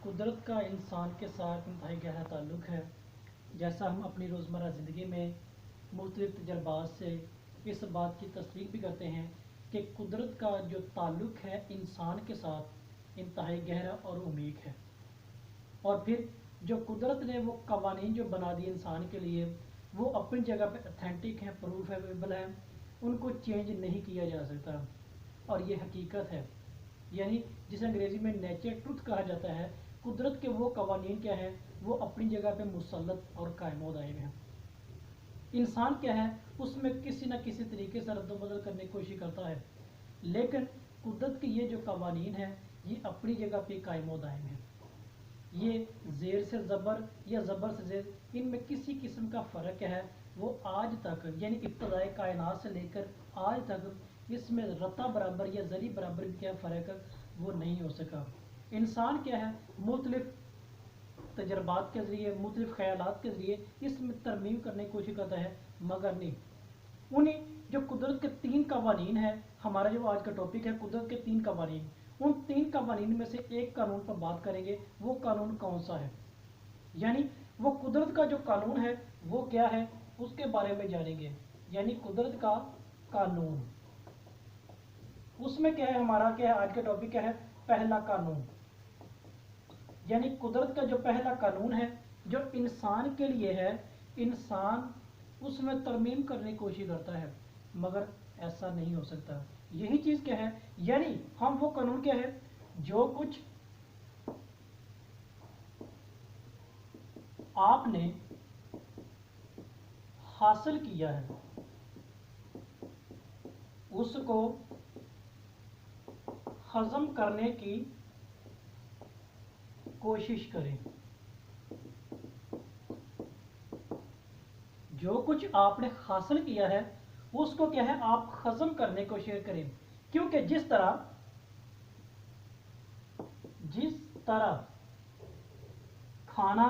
कुदरत का इंसान के साथ इंतहाई गहरा ताल्लुक़ है। जैसा हम अपनी रोज़मर्रा ज़िंदगी में मुख्तलिफ़ तजर्बात से इस बात की तस्दीक भी करते हैं कि कुदरत का जो ताल्लुक़ है इंसान के साथ इंतहाई गहरा और अमीक है। और फिर जो कुदरत ने वो कवानीन जो बना दिए इंसान के लिए, वो अपनी जगह पे अथेंटिक हैं, प्रूफेबल हैं, उनको चेंज नहीं किया जा सकता और ये हकीकत है। यानी जिसे अंग्रेज़ी में नेचर ट्रुथ कहा जाता है, कुदरत के वो कवानीन क्या हैं, वो अपनी जगह पे मुसल्लत और कायम दायम हैं। इंसान क्या है, उसमें किसी न किसी तरीके से रद्द-बदल करने की कोशिश करता है, लेकिन कुदरत के ये जो कवानीन हैं ये अपनी जगह पे कायम दायम हैं। ये ज़ेर से ज़बर या ज़बर से ज़ेर, इनमें किसी किस्म का फ़र्क है वो आज तक यानी इब्तदाए कायनात से लेकर आज तक इसमें रत्ता बराबर या ज़री बराबर भी क्या फ़र्क वो नहीं हो सका। इंसान क्या है, मुख्तलिफ़ तजर्बात के ज़रिए, मुख्तलिफ़ ख़यालात के ज़रिए इसमें तरमीम करने की कोशिश करता है, मगर नहीं। उन्हीं जो कुदरत के 3 कवानीन है, हमारा जो आज का टॉपिक है कुदरत के 3 कवानीन, उन 3 कवानीन में से एक कानून पर बात करेंगे। वो कानून कौन सा है, यानी वो कुदरत का जो कानून है वो क्या है, उसके बारे में जानेंगे। यानी कुदरत का कानून, उसमें क्या है, हमारा क्या है, आज का टॉपिक क्या है, पहला कानून। यानी कुदरत का जो पहला कानून है जो इंसान के लिए है, इंसान उसमें तरमीम करने की कोशिश करता है, मगर ऐसा नहीं हो सकता। यही चीज़ क्या है, यानी हम वो कानून क्या है, जो कुछ आपने हासिल किया है उसको हजम करने की कोशिश करें। जो कुछ आपने हासिल किया है उसको क्या है, आप हजम करने को शेयर करें। क्योंकि जिस तरह खाना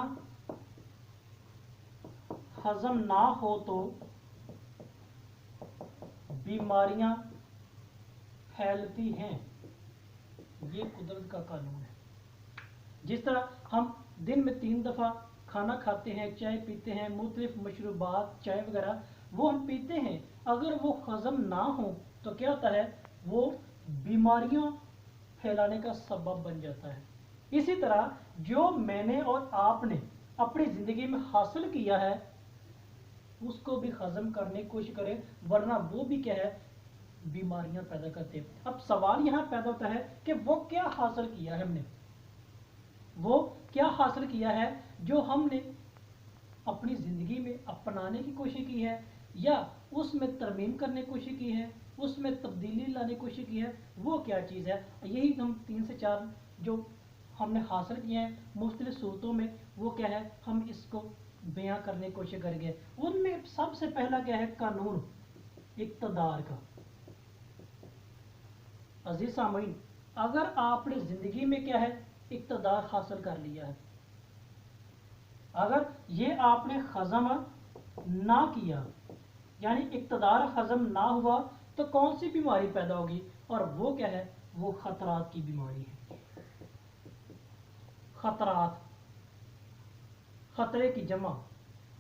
हजम ना हो तो बीमारियां फैलती हैं, ये कुदरत का कानून है। जिस तरह हम दिन में 3 दफ़ा खाना खाते हैं, चाय पीते हैं, मुख्तलिफ मशरूबात चाय वगैरह वो हम पीते हैं, अगर वो हजम ना हो तो क्या होता है, वो बीमारियां फैलाने का सबब बन जाता है। इसी तरह जो मैंने और आपने अपनी ज़िंदगी में हासिल किया है उसको भी हजम करने की कोशिश करें, वरना वो भी क्या है, बीमारियां पैदा करते हैं। अब सवाल यहाँ पैदा होता है कि वो क्या हासिल किया है हमने, वो क्या हासिल किया है जो हमने अपनी ज़िंदगी में अपनाने की कोशिश की है या उसमें तरमीम करने की कोशिश की है, उसमें तब्दीली लाने की कोशिश की है, वो क्या चीज़ है। यही हम 3 से 4 जो हमने हासिल किए हैं मुख्तलिफ सूरतों में, वो क्या है, हम इसको बयां करने की कोशिश करेंगे। उनमें सबसे पहला क्या है, कानून इक़्तिदार का। अजीज सामीन, अगर आपने ज़िंदगी में क्या है, इक़्तिदार हासिल कर लिया है, अगर ये आपने हजम ना किया यानी इक़्तिदार हजम ना हुआ तो कौन सी बीमारी पैदा होगी, और वो क्या है, वो खतरात की बीमारी है। खतरात, खतरे की जमा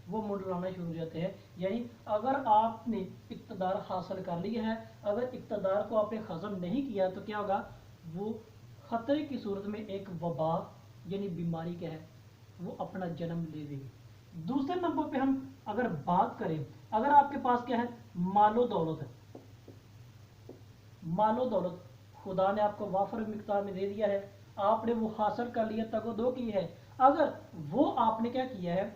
वो मंडराना शुरू हो जाते हैं। यानी अगर आपने इक़्तिदार हासिल कर लिया है, अगर इक़्तिदार को आपने हजम नहीं किया तो क्या होगा, वो खतरे की सूरत में एक वबा यानी बीमारी क्या है, वो अपना जन्म ले लेगी। दूसरे नंबर पे हम अगर बात करें, अगर आपके पास क्या है, मालो दौलत है, मालो दौलत खुदा ने आपको वाफर मिकदार में दे दिया है, आपने वो हासिल कर लिया, तगो-दो की है, अगर वो आपने क्या किया है,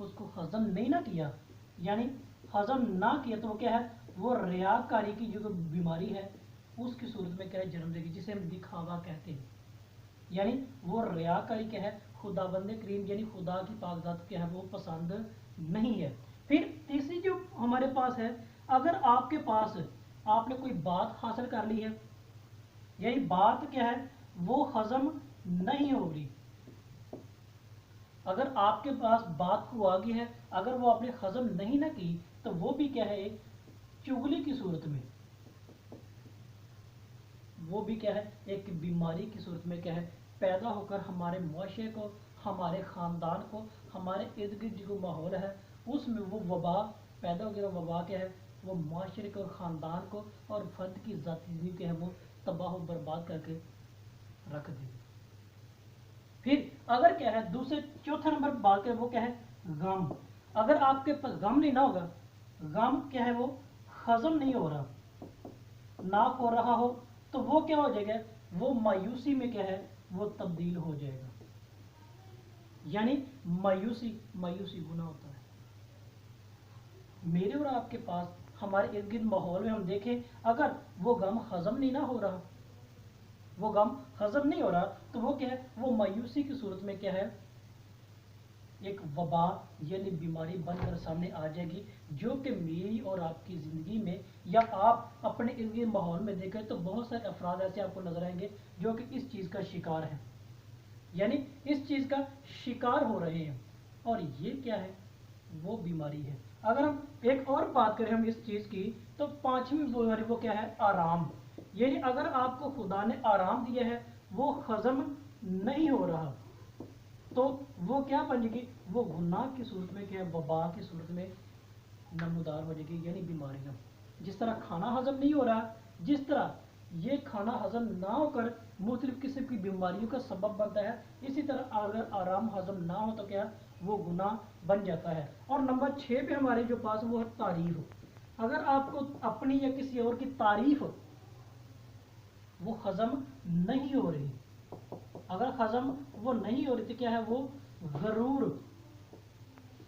उसको हजम नहीं ना किया, यानी हजम ना किया, तो वो क्या है, वो रियाकारी की जो बीमारी है उसकी सूरत में क्या है, जन्म देगी, जिसे हम दिखावा कहते हैं। यानी वो रियाकारी क्या है, खुदाबंद करीम यानी खुदा की पाकज़ात क्या है, वो पसंद नहीं है। फिर तीसरी जो हमारे पास है, अगर आपके पास आपने कोई बात हासिल कर ली है, यानी बात क्या है, वो हजम नहीं हो रही, अगर आपके पास बात को आ गई है, अगर वो आपने हजम नहीं ना की, तो वो भी क्या है, चुगली की सूरत में, वो भी क्या है, एक बीमारी की सूरत में क्या है, پیدا ہو کر ہمارے معاشرے کو، ہمارے خاندان کو، ہمارے ارد گرد جو ماحول ہے اس میں وہ وبا پیدا ہو گیا۔ وبا کیا ہے؟ وہ معاشرے کو، خاندان کو اور فرد کی ذاتی زندگی کے ہے وہ تباہ و برباد کر کے رکھ دے۔ پھر اگر کیا ہے دوسرے چوتھا نمبر بات ہے وہ کیا ہے؟ غم۔ اگر آپ کے پاس غم نہیں نہ ہوگا، غم کیا ہے وہ ہضم نہیں ہو رہا، نہ ہو رہا ہو تو وہ کیا ہو جائے گا؟ وہ مایوسی میں کیا ہے وہ تبدیل ہو جائے گا۔ یعنی مایوسی گناہ ہوتا ہے۔ میرے اور آپ کے پاس ہمارے ارد گرد ماحول میں ہم دیکھیں، اگر وہ غم ہضم نہیں نہ ہو رہا، وہ غم ہضم نہیں ہو رہا تو وہ کیا ہے؟ وہ مایوسی کی صورت میں کیا ہے؟ ایک وبا یعنی بیماری بن کر سامنے آ جائے گی، جو کہ میری اور آپ کی زندگی میں یا آپ اپنے ارد گرد ماحول میں دیکھیں تو بہت سارے افراد ایسے آپ کو نظر آئیں گے جو کہ اس چیز کا شکار ہیں، یعنی اس چیز کا شکار ہو رہے ہیں۔ اور یہ کیا ہے؟ وہ بیماری ہے۔ اگر ہم ایک اور بات کریں ہم اس چیز کی تو پانچویں بیماری وہ کیا ہے؟ آرام۔ یعنی اگر آپ کو خدا نے آرام دیا ہے وہ ہضم نہیں ہو رہا تو وہ کیا بنے گی؟ وہ گناہ کی صورت میں کیا ہے؟ وبا کی صورت میں نمودار ہو جائے گی، یعنی بیماریاں۔ جس طرح کھانا ہضم نہیں ہو رہا، جس طرح یہ کھانا ہضم نہ ہو کر مختلف قسم کی بیماریوں کا سبب بنتا ہے، اسی طرح اگر آرام ہضم نہ ہو تو کیا وہ گناہ بن جاتا ہے۔ اور نمبر 6 پہ ہمارے جو پاس وہ ہے تعریف۔ اگر آپ کو اپنی یا کسی اور کی تعریف وہ ہضم نہیں ہو رہی، اگر ہضم وہ نہیں ہو رہی تو کیا ہے وہ غرور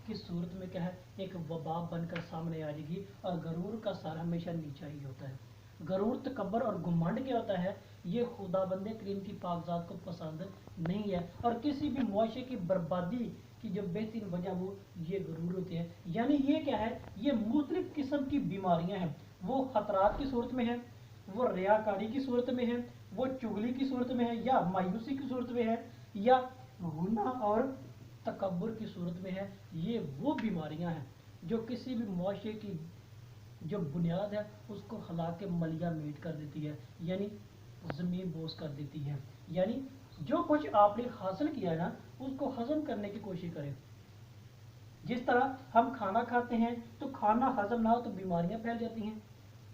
کی صورت میں کیا ہے ایک وبا بن کر سامنے آ جائے گی۔ اور غرور کا سر ہمیشہ نیچا ہی ہوتا ہے۔ غرور، تکبر اور گھمنڈ کیا ہوتا ہے؟ یہ خدا بندے کریم کی پاک ذات کو پسند نہیں ہے، اور کسی بھی معاشرے کی بربادی کی جو بہترین وجہ وہ یہ غرور ہوتی ہے۔ یعنی یہ کیا ہے؟ یہ مختلف قسم کی بیماریاں ہیں، وہ خطرات کی صورت میں ہے، وہ ریاکاری کی صورت میں ہے، وہ چغلی کی صورت میں ہے، یا مایوسی کی صورت میں ہے، یا گناہ اور تکبر کی صورت میں ہے۔ یہ وہ بیماریاں ہیں جو کسی بھی معاشرے کی جو بنیاد ہے اس کو ہلا کے ملیہ میٹ کر دیتی ہے، یعنی زمین بوس کر دیتی ہے۔ یعنی جو کچھ آپ نے حاصل کیا ہے نا اس کو ہضم کرنے کی کوشش کریں۔ جس طرح ہم کھانا کھاتے ہیں تو کھانا ہضم نہ ہو تو بیماریاں پھیل جاتی ہیں،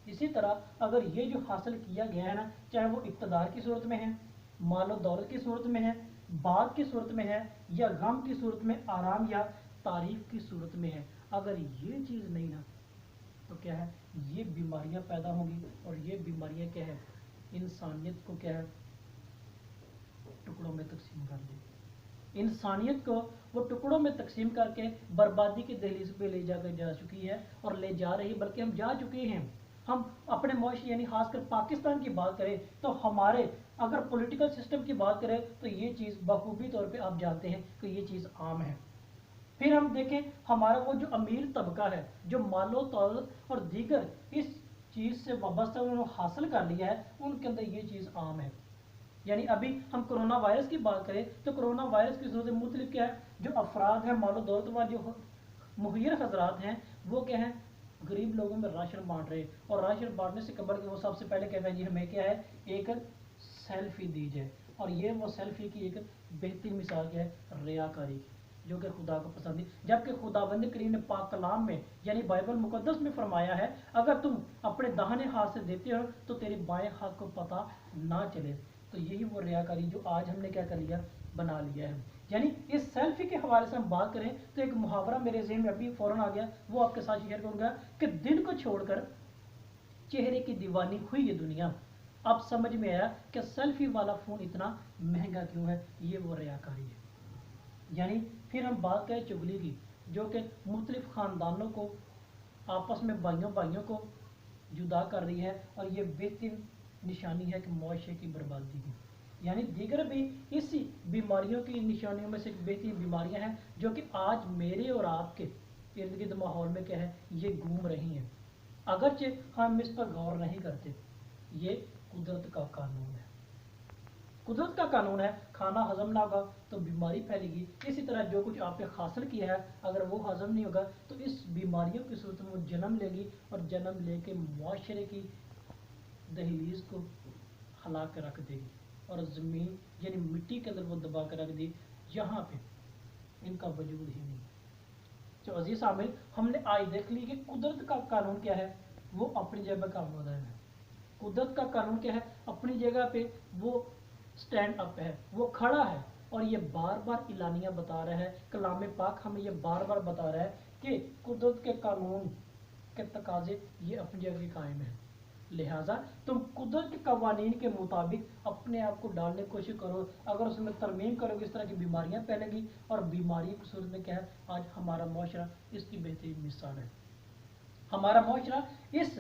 اسی طرح اگر یہ جو حاصل کیا گیا ہے نا، چاہے وہ اقتدار کی صورت میں ہے، مال و دولت کی صورت میں ہے، بات کی صورت میں ہے، یا غم کی صورت میں، آرام یا تعریف کی صورت میں ہے، اگر یہ چیز نہیں نا تو کیا ہے یہ بیماریاں پیدا ہوں گی، اور یہ بیماریاں کیا ہے انسانیت کو کیا ہے ٹکڑوں میں تقسیم کر دیں۔ انسانیت کو وہ ٹکڑوں میں تقسیم کر کے بربادی کی دہلیز پہ لے جا چکی ہے اور لے جا رہی ہے، بلکہ ہم جا چکے ہیں۔ ہم اپنے معاشرے یعنی خاص کر پاکستان کی بات کریں تو ہمارے اگر پولیٹیکل سسٹم کی بات کریں تو یہ چیز بخوبی طور پہ آپ جانتے ہیں کہ یہ چیز عام ہے۔ پھر ہم دیکھیں ہمارا وہ جو امیر طبقہ ہے جو مال و دولت اور دیگر اس چیز سے وابستہ انہوں نے حاصل کر لیا ہے، ان کے اندر یہ چیز عام ہے۔ یعنی ابھی ہم کرونا وائرس کی بات کریں تو کرونا وائرس کی صورت مختلف کیا ہے، جو افراد ہیں مال و دولت والے جو مہیر حضرات ہیں وہ کیا ہیں غریب لوگوں میں راشن بانٹ رہے، اور راشن بانٹنے سے قبل وہ سب سے پہلے کہتے ہیں جی ہمیں کیا ہے ایک سیلفی دی جائے، اور یہ وہ سیلفی کی ایک بہترین مثال کیا ہے ریاکاری کی، جو کہ خدا کو پسند ہے۔ جبکہ خداوند کریم نے پاک کلام میں یعنی بائبل مقدس میں فرمایا ہے اگر تم اپنے داہنے ہاتھ سے دیتے ہو تو تیرے بائیں ہاتھ کو پتہ نہ چلے۔ تو یہی وہ ریاکاری جو آج ہم نے کیا کر لیا بنا لیا ہے۔ یعنی اس سیلفی کے حوالے سے ہم بات کریں تو ایک محاورہ میرے ذہن میں ابھی فوراً آ گیا، وہ آپ کے ساتھ شیئر کروں گا کہ دن کو چھوڑ کر چہرے کی دیوانی ہوئی یہ دنیا۔ اب سمجھ میں آیا کہ سیلفی والا فون اتنا مہنگا کیوں ہے، یہ وہ ریاکاری ہے۔ یعنی پھر ہم بات کریں چغلی کی، جو کہ مختلف خاندانوں کو آپس میں بھائیوں کو جدا کر رہی ہے، اور یہ بہترین نشانی ہے کہ معاشرے کی بربادی کی۔ یعنی دیگر بھی اسی بیماریوں کی نشانیوں میں سے بہترین بیماریاں ہیں جو کہ آج میرے اور آپ کے ارد گرد ماحول میں کیا ہے یہ گھوم رہی ہیں، اگرچہ ہم اس پر غور نہیں کرتے۔ یہ قدرت کا قانون ہے، قدرت کا قانون ہے، کھانا ہضم نہ ہوگا تو بیماری پھیلے گی، اسی طرح جو کچھ آپ نے حاصل کیا ہے اگر وہ ہضم نہیں ہوگا تو اس بیماریوں کی صورت میں وہ جنم لے گی، اور جنم لے کے معاشرے کی دہلیز کو ہلا کے رکھ دے گی، اور زمین यानी मिट्टी के अंदर वो दबा कर रख दी, यहाँ पे इनका वजूद ही नहीं। तो अजीज शामिल, हमने आज देख ली कि कुदरत का कानून क्या है, वो अपनी जगह का मौजूद है। कुदरत का कानून क्या है, अपनी जगह पे वो स्टैंड अप है, वो खड़ा है, और ये बार बार इलानिया बता रहा है, कलाम पाक हमें ये बार बार बता रहा है कि कुदरत के कानून के तकाजे ये अपनी जगह कायम है। लिहाजा तुम कुदरत के कवानीन के मुताबिक अपने आप को डालने की कोशिश करो। अगर उसमें तरमीम करोगे इस तरह की बीमारियां फैलेगी, और बीमारी की सूरत में क्या है, आज हमारा मुआशरा इसकी बेहतरीन मिसाल है। हमारा मुआशरा इस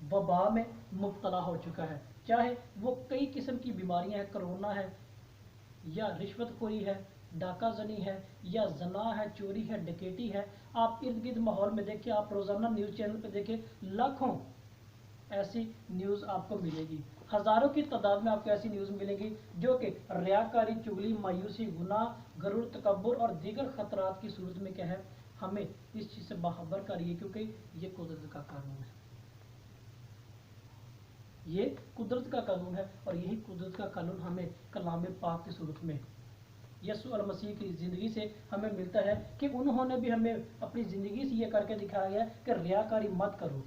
वबा में मुब्तला हो चुका है, चाहे वो कई किस्म की बीमारियां हैं, कोरोना है या रिश्वतखोरी है, डाका जनी है, या जना है, चोरी है, डकैती है। आप इर्द गिर्द माहौल में देखिए, आप रोजाना न्यूज़ चैनल पे देखिए, लाखों ऐसी न्यूज़ आपको मिलेगी, हज़ारों की तादाद में आपको ऐसी न्यूज़ मिलेगी जो कि रियाकारी, चुगली, मायूसी, गुनाह, गरूर, तकब्बुर और दीगर ख़तरात की सूरत में क्या है, हमें इस चीज़ से बाखबर कर रही है, क्योंकि ये कुदरत का कानून है। ये कुदरत का कानून है, और यही कुदरत का कानून हमें कलाम पाक की सूरत में यसू अल मसीह की ज़िंदगी से हमें मिलता है कि उन्होंने भी हमें अपनी ज़िंदगी से ये करके दिखाया गया कि रियाकारी मत करो,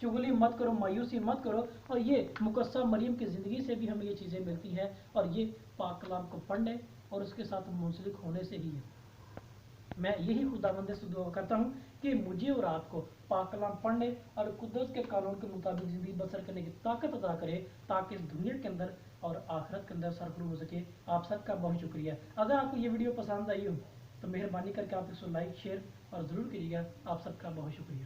चुगली मत करो, मायूसी मत करो। और ये मुकस्सा मरियम की ज़िंदगी से भी हमें ये चीज़ें मिलती हैं, और ये पाक कलाम को पढ़ने और उसके साथ मुंसलिक होने से ही है। मैं यही खुदावंद से दुआ करता हूँ कि मुझे और आपको पाक कलाम पढ़ने और कुदरत के कानून के मुताबिक ज़िंदगी बसर करने की ताकत अदा करे, ताकि इस दुनिया के अंदर और आखिरत के अंदर सरफराज हो सके। आप सबका बहुत शुक्रिया। अगर आपको ये वीडियो पसंद आई हो तो मेहरबानी करके आप इसको लाइक, शेयर और ज़रूर कीजिएगा। आप सबका बहुत शुक्रिया।